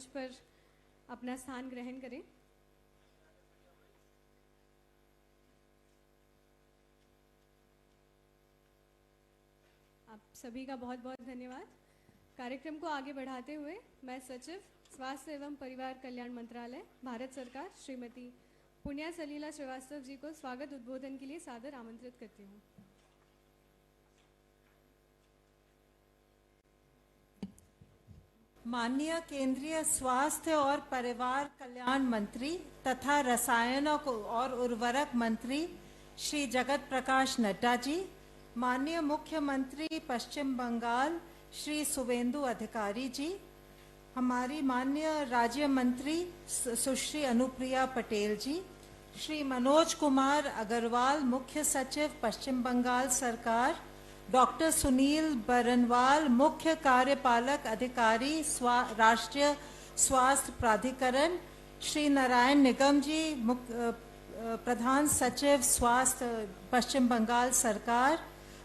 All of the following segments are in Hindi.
मंच पर अपना स्थान ग्रहण करें। आप सभी का बहुत बहुत धन्यवाद। कार्यक्रम को आगे बढ़ाते हुए मैं सचिव स्वास्थ्य एवं परिवार कल्याण मंत्रालय भारत सरकार श्रीमती पुण्या सलीला श्रीवास्तव जी को स्वागत उद्बोधन के लिए सादर आमंत्रित करती हूँ। माननीय केंद्रीय स्वास्थ्य और परिवार कल्याण मंत्री तथा रसायनों और उर्वरक मंत्री श्री जगत प्रकाश नड्डा जी, माननीय मुख्यमंत्री पश्चिम बंगाल श्री शुवेंदु अधिकारी जी, हमारी माननीय राज्य मंत्री सुश्री अनुप्रिया पटेल जी, श्री मनोज कुमार अग्रवाल मुख्य सचिव पश्चिम बंगाल सरकार, डॉक्टर सुनील बरनवाल मुख्य कार्यपालक अधिकारी राष्ट्रीय स्वास्थ्य प्राधिकरण, श्री नारायण निगम जी प्रधान सचिव स्वास्थ्य पश्चिम बंगाल सरकार,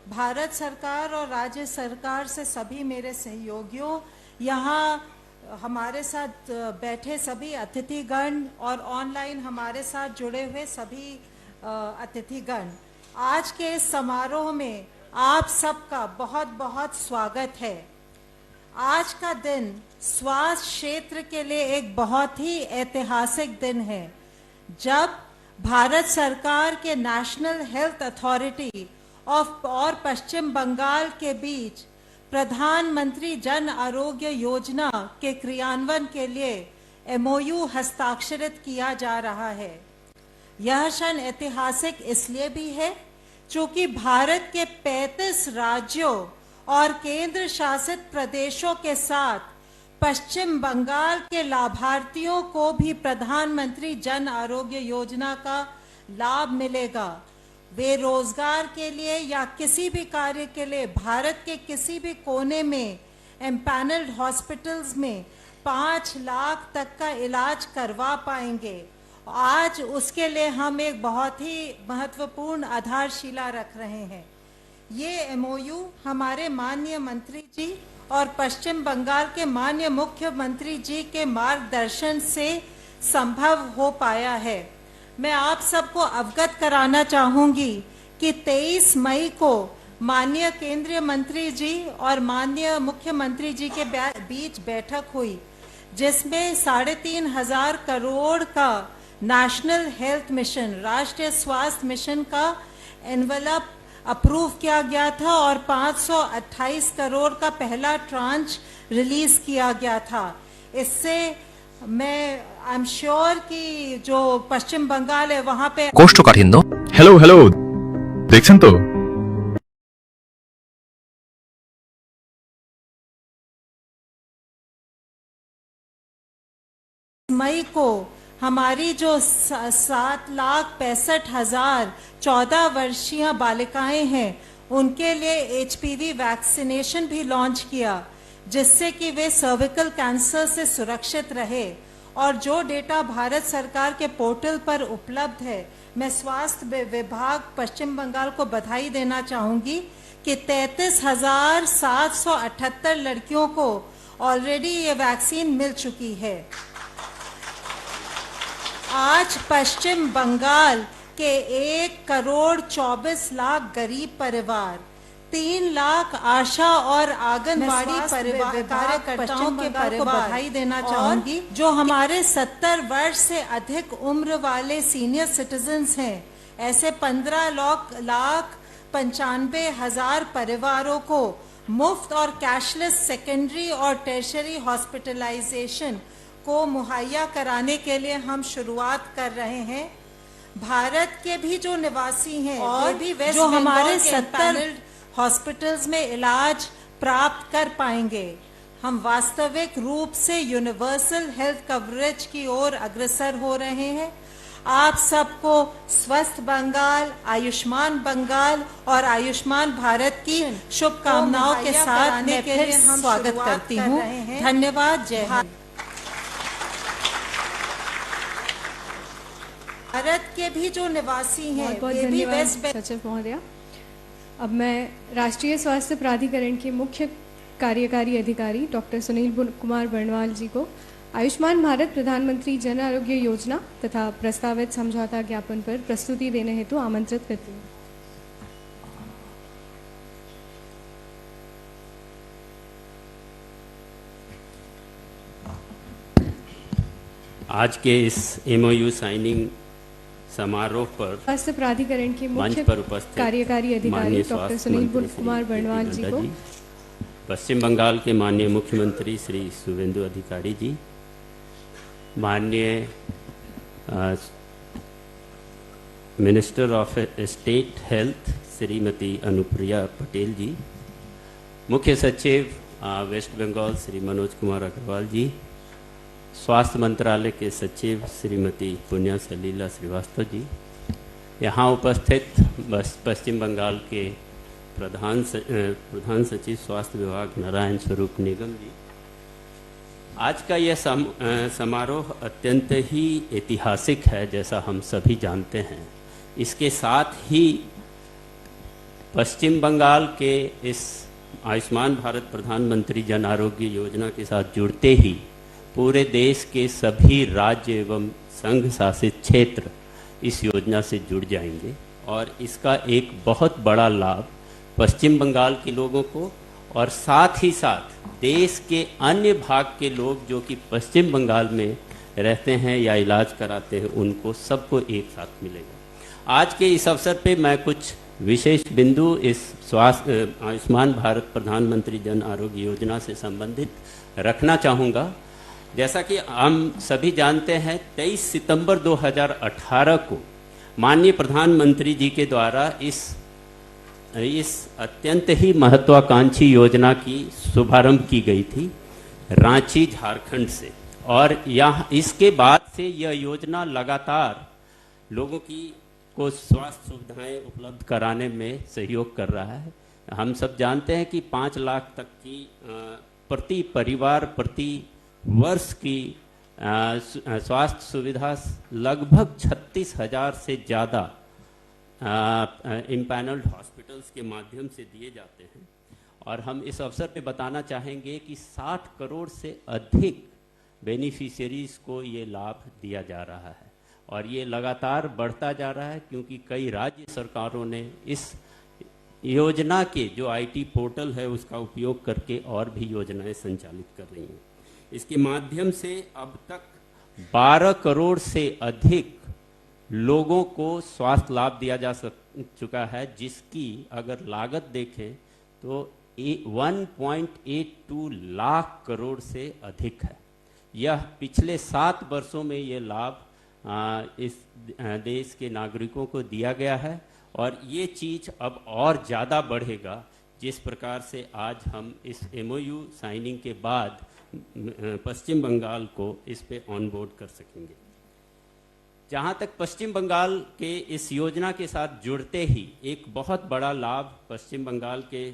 भारत सरकार और राज्य सरकार से सभी मेरे सहयोगियों, यहाँ हमारे साथ बैठे सभी अतिथिगण और ऑनलाइन हमारे साथ जुड़े हुए सभी अतिथिगण, आज के इस समारोह में आप सबका बहुत बहुत स्वागत है। आज का दिन स्वास्थ्य क्षेत्र के लिए एक बहुत ही ऐतिहासिक दिन है, जब भारत सरकार के नेशनल हेल्थ अथॉरिटी और पश्चिम बंगाल के बीच प्रधानमंत्री जन आरोग्य योजना के क्रियान्वयन के लिए एमओयू हस्ताक्षरित किया जा रहा है। यह क्षण ऐतिहासिक इसलिए भी है चूंकि भारत के 35 राज्यों और केंद्र शासित प्रदेशों के साथ पश्चिम बंगाल के लाभार्थियों को भी प्रधानमंत्री जन आरोग्य योजना का लाभ मिलेगा। वे रोजगार के लिए या किसी भी कार्य के लिए भारत के किसी भी कोने में एम्पैनल्ड हॉस्पिटल्स में 5 लाख तक का इलाज करवा पाएंगे। आज उसके लिए हम एक बहुत ही महत्वपूर्ण आधारशिला रख रहे हैं। ये एमओयू हमारे माननीय मंत्री जी और पश्चिम बंगाल के माननीय मुख्यमंत्री जी के मार्गदर्शन से संभव हो पाया है। मैं आप सबको अवगत कराना चाहूंगी कि 23 मई को माननीय केंद्रीय मंत्री जी और माननीय मुख्यमंत्री जी के बीच बैठक हुई, जिसमें 3,500 करोड़ का नेशनल हेल्थ मिशन, राष्ट्रीय स्वास्थ्य मिशन का एनवेलप अप्रूव किया गया था और 528 करोड़ का पहला ट्रांच रिलीज किया गया था। इससे मैं आई एम श्योर कि जो पश्चिम बंगाल है वहां पे कोष्ठकाठिन्य हेलो देखছেন তো मई को हमारी जो 7,65,000 14 वर्षीय बालिकाएं हैं उनके लिए HPV वैक्सीनेशन भी लॉन्च किया, जिससे कि वे सर्विकल कैंसर से सुरक्षित रहे। और जो डेटा भारत सरकार के पोर्टल पर उपलब्ध है, मैं स्वास्थ्य विभाग पश्चिम बंगाल को बधाई देना चाहूंगी कि 33,778 लड़कियों को ऑलरेडी ये वैक्सीन मिल चुकी है। आज पश्चिम बंगाल के 1,24,00,000 गरीब परिवार, 3 लाख आशा और आंगनबाड़ी परिवार कार्यकर्ताओं के परिवार को बधाई देना चाहूंगी, जो हमारे 70 वर्ष से अधिक उम्र वाले सीनियर सिटीजन्स हैं। ऐसे 15,95,000 परिवारों को मुफ्त और कैशलेस सेकेंडरी और टर्शियरी हॉस्पिटलाइजेशन को मुहैया कराने के लिए हम शुरुआत कर रहे हैं। भारत के भी जो निवासी हैं और भी जो हमारे 70 हॉस्पिटल्स में इलाज प्राप्त कर पाएंगे। हम वास्तविक रूप से यूनिवर्सल हेल्थ कवरेज की ओर अग्रसर हो रहे हैं। आप सबको स्वस्थ बंगाल, आयुष्मान बंगाल और आयुष्मान भारत की शुभकामनाओं के साथ मैं फिर स्वागत करती हूँ। धन्यवाद। जय हिंद। भारत के भी जो निवासी हैं वे भी वेस्ट सचिव महोदया। अब मैं राष्ट्रीय स्वास्थ्य प्राधिकरण के मुख्य कार्यकारी अधिकारी डॉक्टर सुनील कुमार बरनवाल जी को आयुष्मान भारत प्रधानमंत्री जन आरोग्य योजना तथा प्रस्तावित समझौता ज्ञापन पर प्रस्तुति देने हेतु आमंत्रित करती हूँ। आज के इस एमओयू साइनिंग समारोह पर स्वास्थ्य प्राधिकरण के मंच मुख्य पर उपस्थित कार्यकारी अधिकारी माननीय डॉक्टर स्वास्थ्य सुनील मंत्री कुमार श्री बर्णवाल जी नड्डा को, पश्चिम बंगाल के माननीय मुख्यमंत्री श्री शुभेंदु अधिकारी जी, माननीय minister of state health Shrimati Anupriya Patel ji, मुख्य सचिव वेस्ट बंगाल श्री मनोज कुमार अग्रवाल जी, स्वास्थ्य मंत्रालय के सचिव श्रीमती पुण्या सलीला श्रीवास्तव जी, यहाँ उपस्थित पश्चिम बंगाल के प्रधान सचिव स्वास्थ्य विभाग नारायण स्वरूप निगम जी। आज का यह समारोह अत्यंत ही ऐतिहासिक है, जैसा हम सभी जानते हैं। इसके साथ ही पश्चिम बंगाल के इस आयुष्मान भारत प्रधानमंत्री जन आरोग्य योजना के साथ जुड़ते ही पूरे देश के सभी राज्य एवं संघ शासित क्षेत्र इस योजना से जुड़ जाएंगे और इसका एक बहुत बड़ा लाभ पश्चिम बंगाल के लोगों को और साथ ही साथ देश के अन्य भाग के लोग जो कि पश्चिम बंगाल में रहते हैं या इलाज कराते हैं, उनको सबको एक साथ मिलेगा। आज के इस अवसर पे मैं कुछ विशेष बिंदु इस स्वास्थ्य आयुष्मान भारत प्रधानमंत्री जन आरोग्य योजना से संबंधित रखना चाहूँगा। जैसा कि हम सभी जानते हैं, 23 सितंबर 2018 को माननीय प्रधानमंत्री जी के द्वारा इस अत्यंत ही महत्वाकांक्षी योजना की शुभारंभ की गई थी रांची झारखंड से, और यहाँ इसके बाद से यह योजना लगातार लोगों को स्वास्थ्य सुविधाएं उपलब्ध कराने में सहयोग कर रहा है। हम सब जानते हैं कि 5 लाख तक की प्रति परिवार प्रति वर्ष की स्वास्थ्य सुविधा लगभग 36,000 से ज़्यादा इम्पैनल्ड हॉस्पिटल्स के माध्यम से दिए जाते हैं। और हम इस अवसर पे बताना चाहेंगे कि 60 करोड़ से अधिक बेनिफिशियरीज को ये लाभ दिया जा रहा है और ये लगातार बढ़ता जा रहा है, क्योंकि कई राज्य सरकारों ने इस योजना के जो आईटी पोर्टल है उसका उपयोग करके और भी योजनाएं संचालित कर रही हैं। इसके माध्यम से अब तक 12 करोड़ से अधिक लोगों को स्वास्थ्य लाभ दिया जा चुका है, जिसकी अगर लागत देखें तो 1.82 लाख करोड़ से अधिक है। यह पिछले 7 वर्षों में ये लाभ इस देश के नागरिकों को दिया गया है और ये चीज़ अब और ज़्यादा बढ़ेगा, जिस प्रकार से आज हम इस एमओयू साइनिंग के बाद पश्चिम बंगाल को इस पे ऑन बोर्ड कर सकेंगे। जहाँ तक पश्चिम बंगाल के इस योजना के साथ जुड़ते ही एक बहुत बड़ा लाभ पश्चिम बंगाल के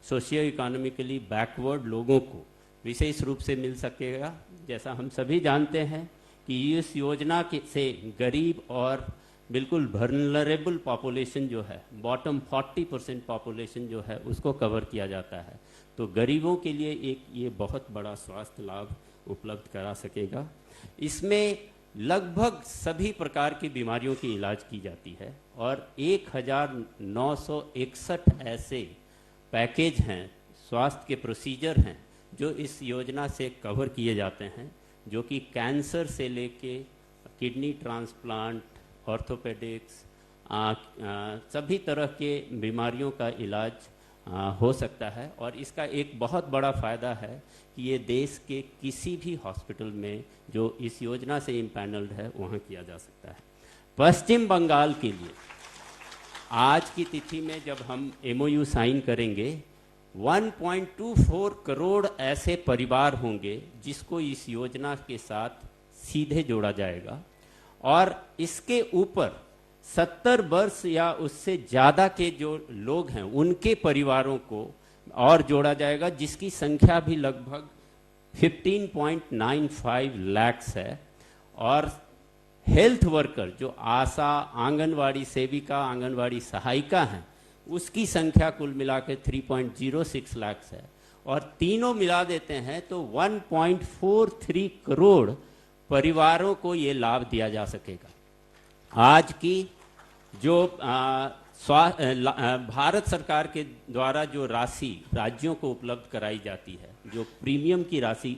सोशियो इकोनॉमिकली बैकवर्ड लोगों को विशेष रूप से मिल सकेगा। जैसा हम सभी जानते हैं कि इस योजना से गरीब और बिल्कुल वल्नरेबल पॉपुलेशन जो है, बॉटम 40% पॉपुलेशन जो है, उसको कवर किया जाता है। तो गरीबों के लिए एक ये बहुत बड़ा स्वास्थ्य लाभ उपलब्ध करा सकेगा। इसमें लगभग सभी प्रकार की बीमारियों की इलाज की जाती है और 1961 ऐसे पैकेज हैं, स्वास्थ्य के प्रोसीजर हैं जो इस योजना से कवर किए जाते हैं, जो कि कैंसर से लेके किडनी ट्रांसप्लांट, ऑर्थोपेडिक्स, सभी तरह के बीमारियों का इलाज हो सकता है। और इसका एक बहुत बड़ा फ़ायदा है कि ये देश के किसी भी हॉस्पिटल में जो इस योजना से इम्पैनल्ड है वहाँ किया जा सकता है। पश्चिम बंगाल के लिए आज की तिथि में जब हम एमओयू साइन करेंगे, 1.24 करोड़ ऐसे परिवार होंगे जिसको इस योजना के साथ सीधे जोड़ा जाएगा और इसके ऊपर 70 वर्ष या उससे ज़्यादा के जो लोग हैं उनके परिवारों को और जोड़ा जाएगा, जिसकी संख्या भी लगभग 15.95 लाख है। और हेल्थ वर्कर जो आशा, आंगनवाड़ी सेविका, आंगनवाड़ी सहायिका हैं, उसकी संख्या कुल मिला के 3.06 लाख है। और तीनों मिला देते हैं तो 1.43 करोड़ परिवारों को ये लाभ दिया जा सकेगा। आज की जो भारत सरकार के द्वारा जो राशि राज्यों को उपलब्ध कराई जाती है, जो प्रीमियम की राशि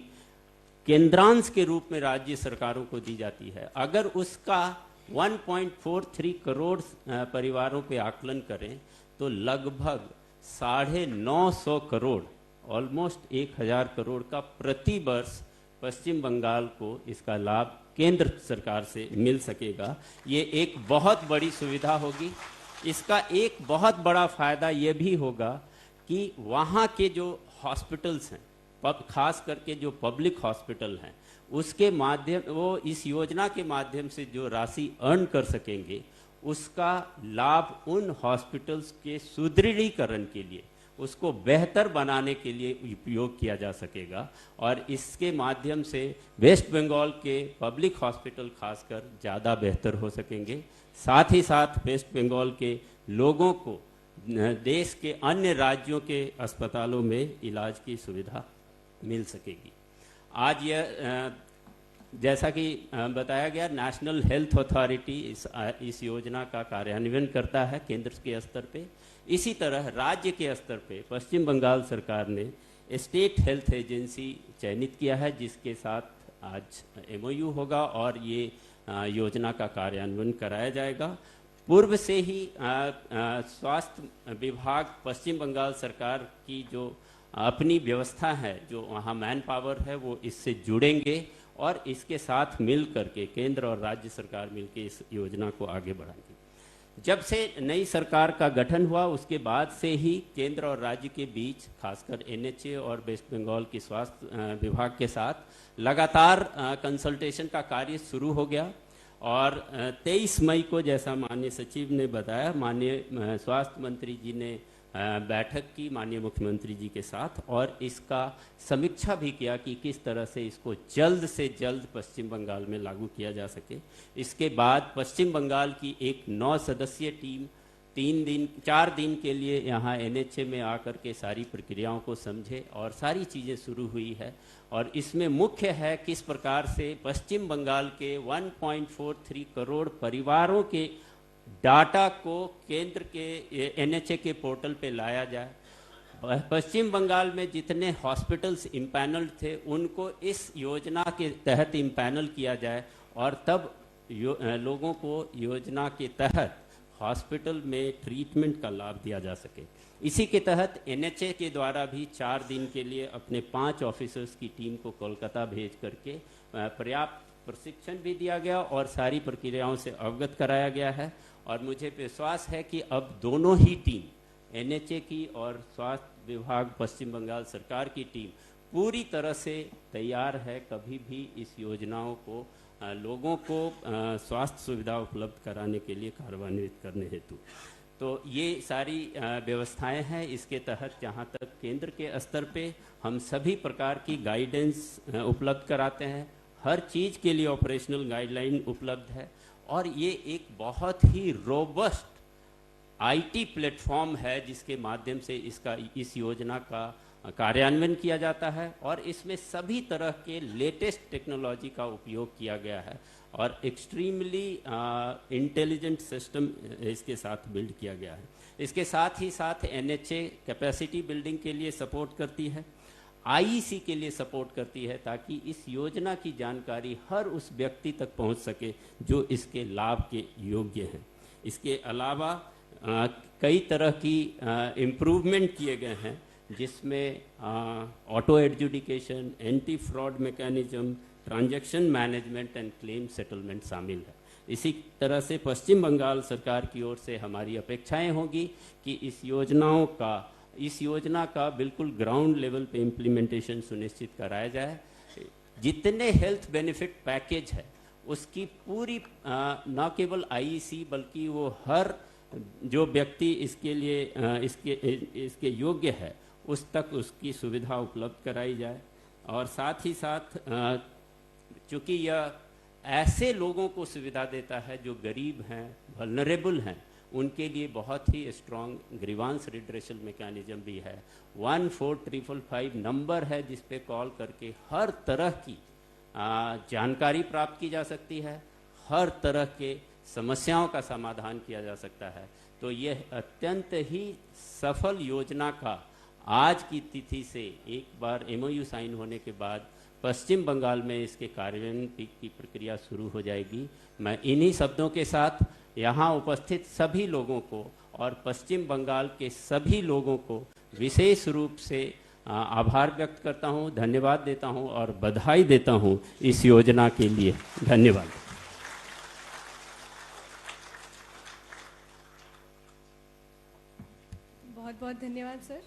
केंद्रांश के रूप में राज्य सरकारों को दी जाती है, अगर उसका 1.43 करोड़ परिवारों पे आकलन करें तो लगभग 950 करोड़, ऑलमोस्ट 1000 करोड़ का प्रति वर्ष पश्चिम बंगाल को इसका लाभ केंद्र सरकार से मिल सकेगा। ये एक बहुत बड़ी सुविधा होगी। इसका एक बहुत बड़ा फायदा ये भी होगा कि वहाँ के जो हॉस्पिटल्स हैं, खास करके जो पब्लिक हॉस्पिटल हैं, उसके माध्यम वो इस योजना के माध्यम से जो राशि अर्न कर सकेंगे, उसका लाभ उन हॉस्पिटल्स के सुदृढ़ीकरण के लिए, उसको बेहतर बनाने के लिए उपयोग किया जा सकेगा। और इसके माध्यम से वेस्ट बंगाल के पब्लिक हॉस्पिटल खासकर ज़्यादा बेहतर हो सकेंगे। साथ ही साथ वेस्ट बंगाल के लोगों को देश के अन्य राज्यों के अस्पतालों में इलाज की सुविधा मिल सकेगी। आज यह जैसा कि बताया गया, नेशनल हेल्थ अथॉरिटी इस योजना का कार्यान्वयन करता है केंद्र के स्तर पे। इसी तरह राज्य के स्तर पे पश्चिम बंगाल सरकार ने स्टेट हेल्थ एजेंसी चयनित किया है, जिसके साथ आज MOU होगा और ये योजना का कार्यान्वयन कराया जाएगा। पूर्व से ही स्वास्थ्य विभाग पश्चिम बंगाल सरकार की जो अपनी व्यवस्था है, जो वहाँ मैन पावर है, वो इससे जुड़ेंगे और इसके साथ मिल करके केंद्र और राज्य सरकार मिलकर इस योजना को आगे बढ़ाएंगे। जब से नई सरकार का गठन हुआ उसके बाद से ही केंद्र और राज्य के बीच खासकर NHA और वेस्ट बंगाल के स्वास्थ्य विभाग के साथ लगातार कंसल्टेशन का कार्य शुरू हो गया और 23 मई को, जैसा माननीय सचिव ने बताया, माननीय स्वास्थ्य मंत्री जी ने बैठक की माननीय मुख्यमंत्री जी के साथ और इसका समीक्षा भी किया कि किस तरह से इसको जल्द से जल्द पश्चिम बंगाल में लागू किया जा सके। इसके बाद पश्चिम बंगाल की एक 9 सदस्यीय टीम 4 दिन के लिए यहाँ NHA में आकर के सारी प्रक्रियाओं को समझे और सारी चीज़ें शुरू हुई है। और इसमें मुख्य है किस प्रकार से पश्चिम बंगाल के 1.43 करोड़ परिवारों के डाटा को केंद्र के NHA के पोर्टल पे लाया जाए। पश्चिम बंगाल में जितने हॉस्पिटल्स इम्पैनल्ड थे उनको इस योजना के तहत इम्पैनल किया जाए और तब लोगों को योजना के तहत हॉस्पिटल में ट्रीटमेंट का लाभ दिया जा सके। इसी के तहत NHA के द्वारा भी 4 दिन के लिए अपने 5 ऑफिसर्स की टीम को कोलकाता भेज करके पर्याप्त प्रशिक्षण भी दिया गया और सारी प्रक्रियाओं से अवगत कराया गया है। और मुझे विश्वास है कि अब दोनों ही टीम, NHA की और स्वास्थ्य विभाग पश्चिम बंगाल सरकार की टीम पूरी तरह से तैयार है कभी भी इस योजनाओं को लोगों को स्वास्थ्य सुविधा उपलब्ध कराने के लिए कार्यान्वित करने हेतु। तो ये सारी व्यवस्थाएं हैं। इसके तहत जहाँ तक केंद्र के स्तर पे हम सभी प्रकार की गाइडेंस उपलब्ध कराते हैं, हर चीज़ के लिए ऑपरेशनल गाइडलाइन उपलब्ध है और ये एक बहुत ही रोबस्ट IT प्लेटफॉर्म है जिसके माध्यम से इस योजना का कार्यान्वयन किया जाता है और इसमें सभी तरह के लेटेस्ट टेक्नोलॉजी का उपयोग किया गया है और एक्सट्रीमली इंटेलिजेंट सिस्टम इसके साथ बिल्ड किया गया है। इसके साथ ही साथ NHA कैपेसिटी बिल्डिंग के लिए सपोर्ट करती है, IEC के लिए सपोर्ट करती है ताकि इस योजना की जानकारी हर उस व्यक्ति तक पहुंच सके जो इसके लाभ के योग्य हैं। इसके अलावा कई तरह की इम्प्रूवमेंट किए गए हैं जिसमें auto adjudication, anti fraud mechanism, transaction management and claim settlement शामिल है। इसी तरह से पश्चिम बंगाल सरकार की ओर से हमारी अपेक्षाएं होगी कि इस योजना का बिल्कुल ग्राउंड लेवल पे इम्प्लीमेंटेशन सुनिश्चित कराया जाए। जितने हेल्थ बेनिफिट पैकेज है उसकी पूरी न केवल IEC बल्कि वो हर जो व्यक्ति इसके लिए इसके योग्य है उस तक उसकी सुविधा उपलब्ध कराई जाए। और साथ ही साथ चूँकि यह ऐसे लोगों को सुविधा देता है जो गरीब हैं, वल्नरेबल हैं, उनके लिए बहुत ही स्ट्रॉन्ग ग्रीवांस रिड्रेसल मैकेनिज्म भी है। 14555 नंबर है जिस पे कॉल करके हर तरह की जानकारी प्राप्त की जा सकती है, हर तरह के समस्याओं का समाधान किया जा सकता है। तो यह अत्यंत ही सफल योजना का आज की तिथि से एक बार MOU साइन होने के बाद पश्चिम बंगाल में इसके कार्यान्वयन की प्रक्रिया शुरू हो जाएगी। मैं इन्हीं शब्दों के साथ यहाँ उपस्थित सभी लोगों को और पश्चिम बंगाल के सभी लोगों को विशेष रूप से आभार व्यक्त करता हूँ, धन्यवाद देता हूँ और बधाई देता हूँ इस योजना के लिए। धन्यवाद। बहुत बहुत धन्यवाद सर।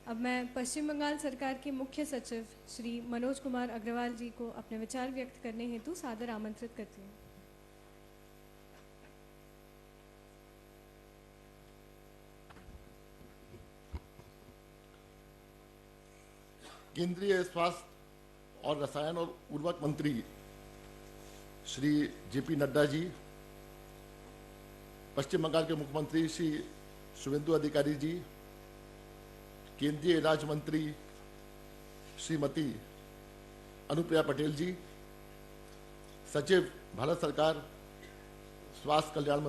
अब मैं पश्चिम बंगाल सरकार के मुख्य सचिव श्री मनोज कुमार अग्रवाल जी को अपने विचार व्यक्त करने हेतु सादर आमंत्रित करती हूँ। केंद्रीय स्वास्थ्य और रसायन और उर्वरक मंत्री श्री JP नड्डा जी, पश्चिम बंगाल के मुख्यमंत्री श्री शुभेंदु अधिकारी जी, केंद्रीय राज्य मंत्री श्रीमती अनुप्रिया पटेल जी, सचिव भारत सरकार स्वास्थ्य कल्याण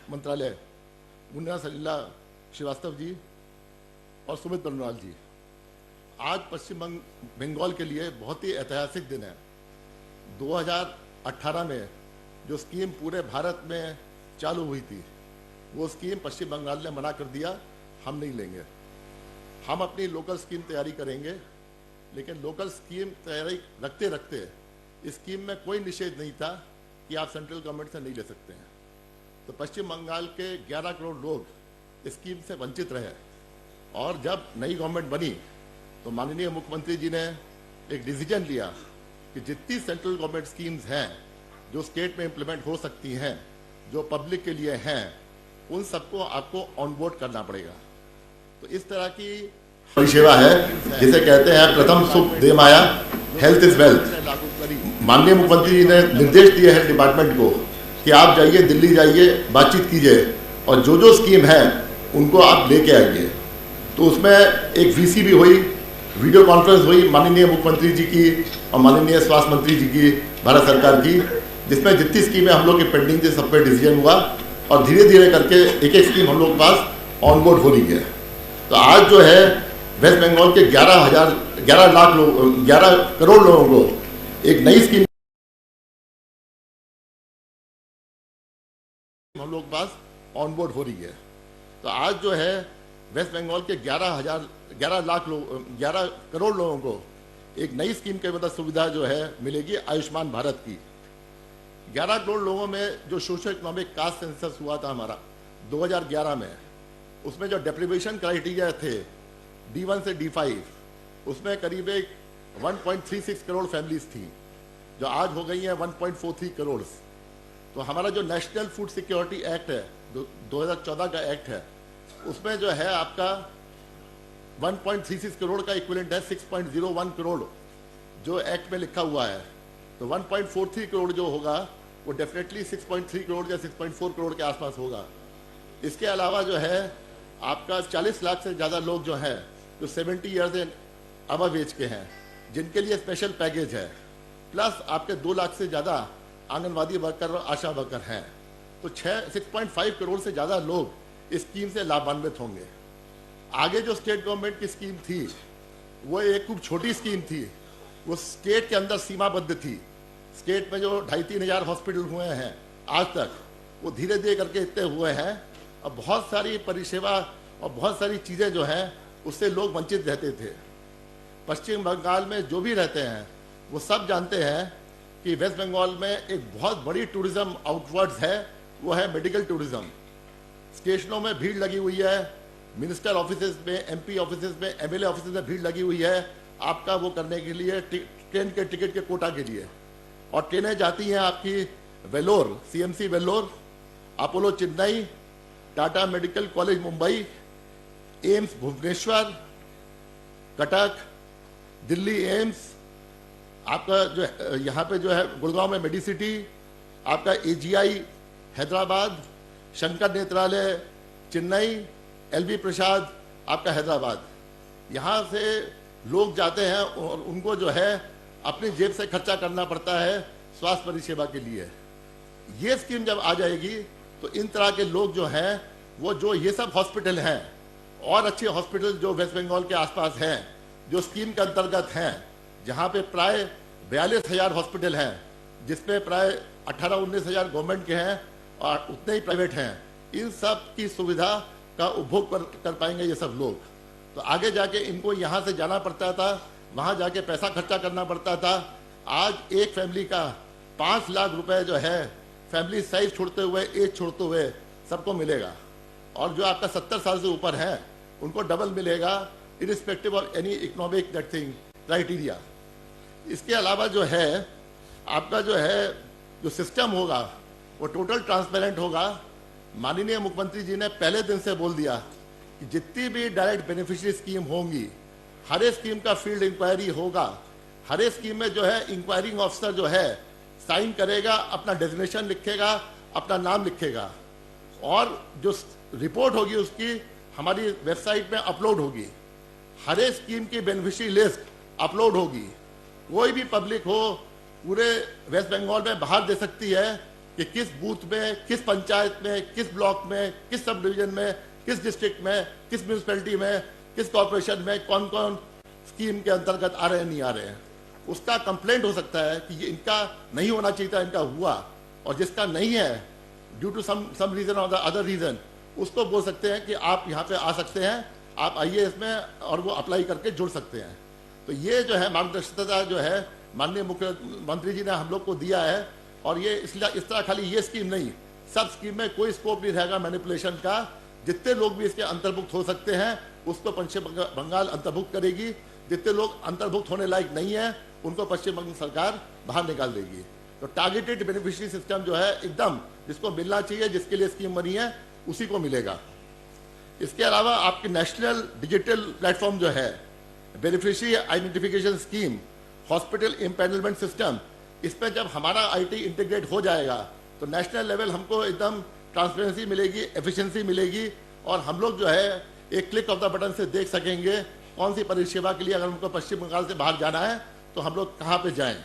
मंत्रालय मुन्ना सलीला श्रीवास्तव जी और सुमित बरनवाल जी, आज पश्चिम बंगाल के लिए बहुत ही ऐतिहासिक दिन है। 2018 में जो स्कीम पूरे भारत में चालू हुई थी, वो स्कीम पश्चिम बंगाल ने मना कर दिया, हम नहीं लेंगे। हम अपनी लोकल स्कीम तैयारी करेंगे, लेकिन लोकल स्कीम तैयारी रखते रखते इस स्कीम में कोई निषेध नहीं था कि आप सेंट्रल गवर्नमेंट से नहीं ले सकते हैं। तो पश्चिम बंगाल के 11 करोड़ लोग इस स्कीम से वंचित रहे और जब नई गवर्नमेंट बनी तो माननीय मुख्यमंत्री जी ने एक डिसीजन लिया कि जितनी सेंट्रल गवर्नमेंट स्कीम्स हैं जो स्टेट में इम्प्लीमेंट हो सकती हैं, जो पब्लिक के लिए हैं, उन सबको आपको ऑन बोर्ड करना पड़ेगा। तो इस तरह की परिसेवा है जिसे कहते हैं प्रथम सुख दे माया, हेल्थ इज वेल्थ। माननीय मुख्यमंत्री जी ने निर्देश दिए हैं डिपार्टमेंट को कि आप जाइए, दिल्ली जाइए, बातचीत कीजिए और जो जो स्कीम है उनको आप लेके आइए। तो उसमें एक VC भी हुई, वीडियो कॉन्फ्रेंस हुई माननीय मुख्यमंत्री जी की और माननीय स्वास्थ्य मंत्री जी की, भारत सरकार की, जिसमें जितनी स्कीमें हम लोग की पेंडिंग थी सब पे डिसीजन हुआ और धीरे धीरे करके एक एक स्कीम हम लोग के पास ऑन बोर्ड हो रही है। तो आज जो है वेस्ट बंगाल के 11 करोड़ लोगों को एक नई स्कीम हम लोग के पास ऑन बोर्ड हो रही है। तो आज जो है वेस्ट बंगाल के 11 करोड़ लोगों को एक नई स्कीम के मतलब सुविधा जो है मिलेगी आयुष्मान भारत की। 11 करोड़ लोगों में जो सोशो इकोनॉमिक कास्ट सेंसस हुआ था हमारा 2011 में, उसमें जो डेप्रिवेशन क्राइटेरिया थे D1 से D5, उसमें करीब 1.36 करोड़ फैमिलीज थी जो आज हो गई हैं 1.43 करोड़। तो हमारा जो नेशनल फूड सिक्योरिटी एक्ट है 2014 का एक्ट है, उसमें जो है आपका 1.36 करोड़ का इक्विवेलेंट है 6.01 करोड़ जो एक्ट में लिखा हुआ है। तो 1.43 करोड़ जो होगा वो डेफिनेटली 6.3 करोड़ या 6.4 करोड़ के आसपास होगा। इसके अलावा जो है आपका 40 लाख से ज़्यादा लोग जो हैं जो 70 ईयर्स एंड अबव एज के हैं, जिनके लिए स्पेशल पैकेज है, प्लस आपके 2 लाख से ज़्यादा आंगनवाड़ी वर्कर और आशा वर्कर हैं। तो 6.5 करोड़ से ज़्यादा लोग इस स्कीम से लाभान्वित होंगे। आगे जो स्टेट गवर्नमेंट की स्कीम थी वो एक खूब छोटी स्कीम थी, वो स्टेट के अंदर सीमाबद्ध थी। स्टेट में जो 2,500-3 हज़ार हॉस्पिटल हुए हैं आज तक, वो धीरे धीरे करके इतने हुए हैं और बहुत सारी परिसेवा और बहुत सारी चीज़ें जो हैं उससे लोग वंचित रहते थे। पश्चिम बंगाल में जो भी रहते हैं वो सब जानते हैं कि वेस्ट बंगाल में एक बहुत बड़ी टूरिज्म आउटवर्ड्स है, वो है मेडिकल टूरिज्म। स्टेशनों में भीड़ लगी हुई है, मिनिस्टर ऑफिसेज में, MP ऑफिसेज में, MLA ऑफिसेज में भीड़ लगी हुई है आपका वो करने के लिए, ट्रेन के टिकट के कोटा के लिए। और ट्रेनें जाती हैं आपकी Vellore, CMC Vellore, Apollo Chennai, Tata medical college Mumbai, AIIMS Bhubaneswar, Cuttack, Delhi AIIMS, आपका जो है यहाँ पे जो है गुड़गांव में मेडिसिटी, आपका AGI हैदराबाद, शंकर नेत्रालय चेन्नई, एलबी प्रसाद आपका हैदराबाद, यहाँ से लोग जाते हैं और उनको जो है अपनी जेब से खर्चा करना पड़ता है स्वास्थ्य परिसेवा के लिए। ये स्कीम जब आ जाएगी तो इन तरह के लोग जो हैं वो जो ये सब हॉस्पिटल हैं और अच्छे हॉस्पिटल जो वेस्ट बंगाल के आसपास हैं जो स्कीम के अंतर्गत हैं, जहाँ पे प्राय 42,000 हॉस्पिटल हैं, जिसपे प्राय 18-19 हज़ार गवर्नमेंट के हैं और उतने ही प्राइवेट हैं, इन सब की सुविधा का उपभोग कर पाएंगे ये सब लोग। तो आगे जाके इनको यहाँ से जाना पड़ता था, वहाँ जाके पैसा खर्चा करना पड़ता था। आज एक फैमिली का 5 लाख रुपए जो है फैमिली साइज छोड़ते हुए, एज छोड़ते हुए सबको मिलेगा, और जो आपका 70 साल से ऊपर है उनको डबल मिलेगा, irrespective of any economic that thing criteria. इसके अलावा जो है आपका जो सिस्टम होगा वो टोटल ट्रांसपेरेंट होगा। माननीय मुख्यमंत्री जी ने पहले दिन से बोल दिया कि जितनी भी डायरेक्ट बेनिफिशियरी स्कीम होंगी, हर एक स्कीम का फील्ड इंक्वायरी होगा। हर एक स्कीम में जो है इंक्वायरिंग ऑफिसर जो है साइन करेगा, अपना डेजिग्नेशन लिखेगा, अपना नाम लिखेगा, और जो रिपोर्ट होगी उसकी हमारी वेबसाइट में अपलोड होगी। हर एक स्कीम की बेनिफिशियरी लिस्ट अपलोड होगी। कोई भी पब्लिक हो पूरे वेस्ट बंगाल में बाहर दे सकती है कि किस बूथ में, किस पंचायत में, किस ब्लॉक में, किस सब डिवीजन में, किस डिस्ट्रिक्ट में, किस म्यूनिसिपैलिटी में, किस कॉर्पोरेशन में कौन कौन स्कीम के अंतर्गत आ रहे हैं, नहीं आ रहे हैं। उसका कंप्लेंट हो सकता है कि ये इनका नहीं होना चाहिए था, इनका हुआ, और जिसका नहीं है ड्यू टू सम रीजन और द अदर रीजन, उसको बोल सकते हैं कि आप यहाँ पे आ सकते हैं, आप आइए इसमें, और वो अप्लाई करके जुड़ सकते हैं। तो ये जो है मार्गदर्शिता जो है माननीय मुख्यमंत्री जी ने हम लोग को दिया है, और ये इसलिए इस तरह खाली ये स्कीम नहीं, सब स्कीम में कोई स्कोप नहीं रहेगा मैनिपुलेशन का। जितने लोग भी इसके अंतर्भुक्त हो सकते हैं उसको पश्चिम बंगाल अंतर्भुक्त करेगी, जितने लोग अंतर्भुक्त होने लायक नहीं है उनको पश्चिम बंगाल सरकार बाहर निकाल देगी। तो टारगेटेड बेनिफिशियरी सिस्टम जो है एकदम जिसको मिलना चाहिए, जिसके लिए स्कीम बनी है उसी को मिलेगा। इसके अलावा आपकी नेशनल डिजिटल प्लेटफॉर्म जो है, beneficiary identification scheme, hospital empanelment system, इस पर जब हमारा आईटी इंटीग्रेट हो जाएगा तो नेशनल लेवल हमको एकदम ट्रांसपेरेंसी मिलेगी, एफिशिएंसी मिलेगी, और हम लोग जो है एक क्लिक ऑफ द बटन से देख सकेंगे कौन सी परिसेवा के लिए अगर हमको पश्चिम बंगाल से बाहर जाना है तो हम लोग कहाँ पे जाएं।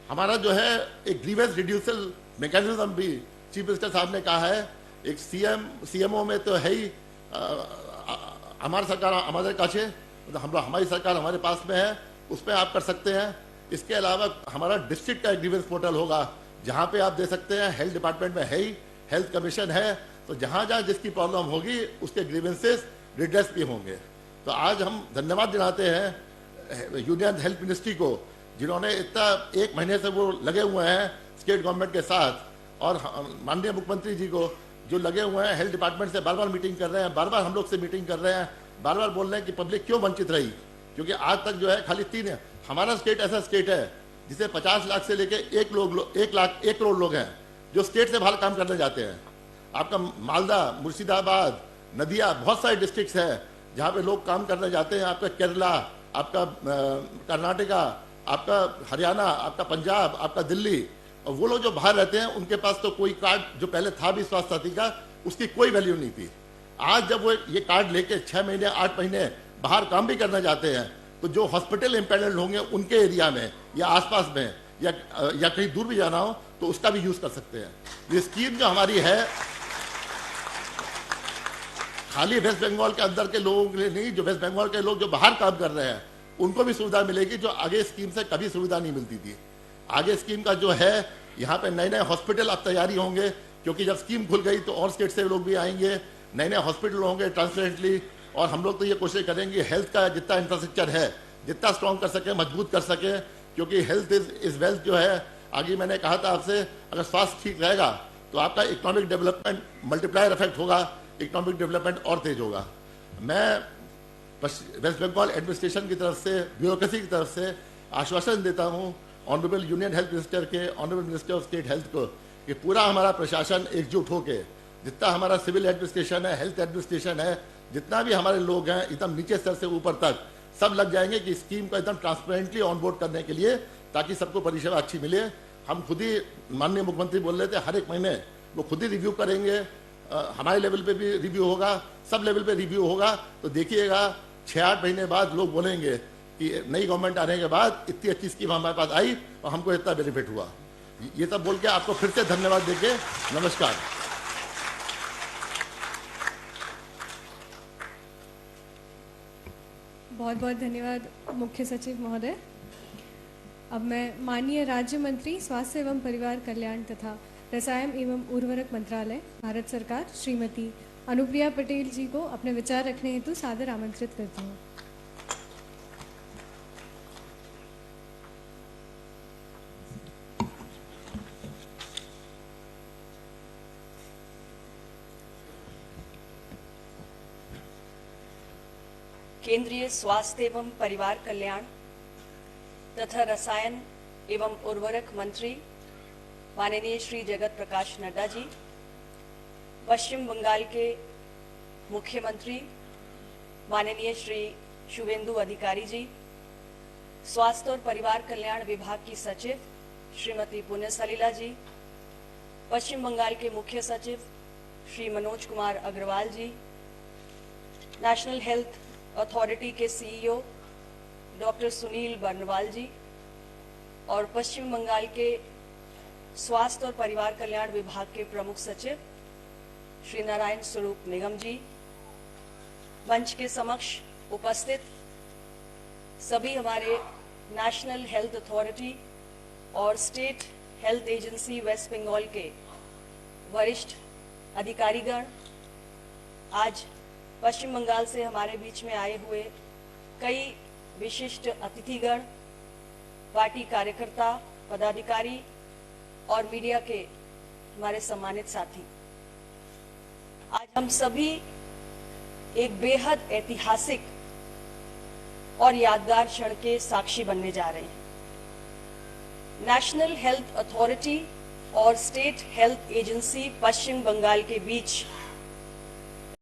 हमारा जो है एक ग्रीवेंस रिड्यूसल मैकेनिज्म भी चीफ मिनिस्टर साहब ने कहा है, एक सीएमओ में तो है ही, हमारी सरकार हमारे काछे, हमारी सरकार हमारे पास में है, उसमें आप कर सकते हैं। इसके अलावा हमारा डिस्ट्रिक्ट का एक ग्रीवेंस पोर्टल होगा जहाँ पे आप दे सकते हैं, हेल्थ डिपार्टमेंट में है ही, हेल्थ कमीशन है, तो जहाँ जहाँ जिसकी प्रॉब्लम होगी उसके ग्रीवेंसेस रिड्रेस भी होंगे। तो आज हम धन्यवाद दिलाते हैं यूनियन हेल्थ मिनिस्ट्री को, जिन्होंने इतना 1 महीने से वो लगे हुए हैं स्टेट गवर्नमेंट के साथ, और माननीय मुख्यमंत्री जी को जो लगे हुए हैं हेल्थ डिपार्टमेंट से बार बार मीटिंग कर रहे हैं, बार बार हम लोग से मीटिंग कर रहे हैं, बार बार बोल रहे हैं कि पब्लिक क्यों वंचित रही, क्योंकि आज तक जो है खाली 3 है। हमारा स्टेट ऐसा स्टेट है जिसे 50 लाख से लेके 1 करोड़ लोग हैं जो स्टेट से बाहर काम करने जाते हैं। आपका मालदा, मुर्शिदाबाद, नदिया, बहुत सारे डिस्ट्रिक्ट्स हैं जहाँ पे लोग काम करने जाते हैं। आपका केरला, आपका कर्नाटका, आपका हरियाणा, आपका पंजाब, आपका दिल्ली, और वो लोग जो बाहर रहते हैं उनके पास तो कोई कार्ड जो पहले था भी स्वास्थ्य साथी का, उसकी कोई वैल्यू नहीं थी। आज जब वो ये कार्ड लेके 6 महीने 8 महीने बाहर काम भी करने जाते हैं, तो जो हॉस्पिटल इम्पैनल्ड होंगे उनके एरिया में या आसपास में या कहीं दूर भी जाना हो तो उसका भी यूज कर सकते हैं। ये स्कीम जो हमारी है खाली वेस्ट बंगाल के अंदर के लोगों के लिए नहीं, जो वेस्ट बंगाल के लोग जो बाहर काम कर रहे हैं उनको भी सुविधा मिलेगी, जो आगे स्कीम से कभी सुविधा नहीं मिलती थी। आगे स्कीम का जो है यहाँ पे नए नए हॉस्पिटल अब तैयारी होंगे, क्योंकि जब स्कीम खुल गई तो और स्टेट से लोग भी आएंगे, नए नए हॉस्पिटल होंगे ट्रांसपेरेंटली। और हम लोग तो ये कोशिश करेंगे हेल्थ का जितना इंफ्रास्ट्रक्चर है जितना स्ट्रॉन्ग कर सके, मजबूत कर सके, क्योंकि हेल्थ इज वेल्थ जो है। आगे मैंने कहा था आपसे, अगर स्वास्थ्य ठीक रहेगा तो आपका इकोनॉमिक डेवलपमेंट मल्टीप्लायर इफेक्ट होगा, इकोनॉमिक डेवलपमेंट और तेज होगा। मैं वेस्ट बंगाल एडमिनिस्ट्रेशन की तरफ से, ब्यूरोक्रेसी की तरफ से आश्वासन देता हूँ ऑनरेबल यूनियन हेल्थ मिनिस्टर के, honourable minister of state health को, कि पूरा हमारा प्रशासन एकजुट होकर, जितना हमारा सिविल एडमिनिस्ट्रेशन है, हेल्थ एडमिनिस्ट्रेशन है, जितना भी हमारे लोग हैं एकदम नीचे स्तर से ऊपर तक सब लग जाएंगे कि स्कीम को एकदम ट्रांसपेरेंटली ऑनबोर्ड करने के लिए, ताकि सबको परिसेवा अच्छी मिले। हम खुद ही माननीय मुख्यमंत्री बोल रहे थे हर एक महीने वो खुद ही रिव्यू करेंगे, हमारे लेवल पे भी रिव्यू होगा, सब लेवल पे रिव्यू होगा। तो देखिएगा 6-8 महीने बाद लोग बोलेंगे कि नई गवर्नमेंट आने के बाद इतनी अच्छी स्कीम हमारे पास आई और हमको इतना बेनिफिट हुआ। ये सब बोल के आपको फिर से धन्यवाद देके नमस्कार। बहुत बहुत धन्यवाद मुख्य सचिव महोदय। अब मैं माननीय राज्य मंत्री स्वास्थ्य एवं परिवार कल्याण तथा रसायन एवं उर्वरक मंत्रालय भारत सरकार श्रीमती अनुप्रिया पटेल जी को अपने विचार रखने हेतु सादर आमंत्रित करती हूँ। केंद्रीय स्वास्थ्य एवं परिवार कल्याण तथा रसायन एवं उर्वरक मंत्री माननीय श्री जगत प्रकाश नड्डा जी, पश्चिम बंगाल के मुख्यमंत्री माननीय श्री शुभेंदु अधिकारी जी, स्वास्थ्य और परिवार कल्याण विभाग की सचिव श्रीमती पुण्य सलीला जी, पश्चिम बंगाल के मुख्य सचिव श्री मनोज कुमार अग्रवाल जी, नेशनल हेल्थ अथॉरिटी के सीईओ डॉक्टर सुनील बर्नवाल जी और पश्चिम बंगाल के स्वास्थ्य और परिवार कल्याण विभाग के प्रमुख सचिव श्री नारायण स्वरूप निगम जी, मंच के समक्ष उपस्थित सभी हमारे नेशनल हेल्थ अथॉरिटी और state health agency West Bengal के वरिष्ठ अधिकारीगण, आज पश्चिम बंगाल से हमारे बीच में आए हुए कई विशिष्ट अतिथिगण, पार्टी कार्यकर्ता, पदाधिकारी और मीडिया के हमारे सम्मानित साथी, आज हम सभी एक बेहद ऐतिहासिक और यादगार क्षण के साक्षी बनने जा रहे हैं। नेशनल हेल्थ अथॉरिटी और स्टेट हेल्थ एजेंसी पश्चिम बंगाल के बीच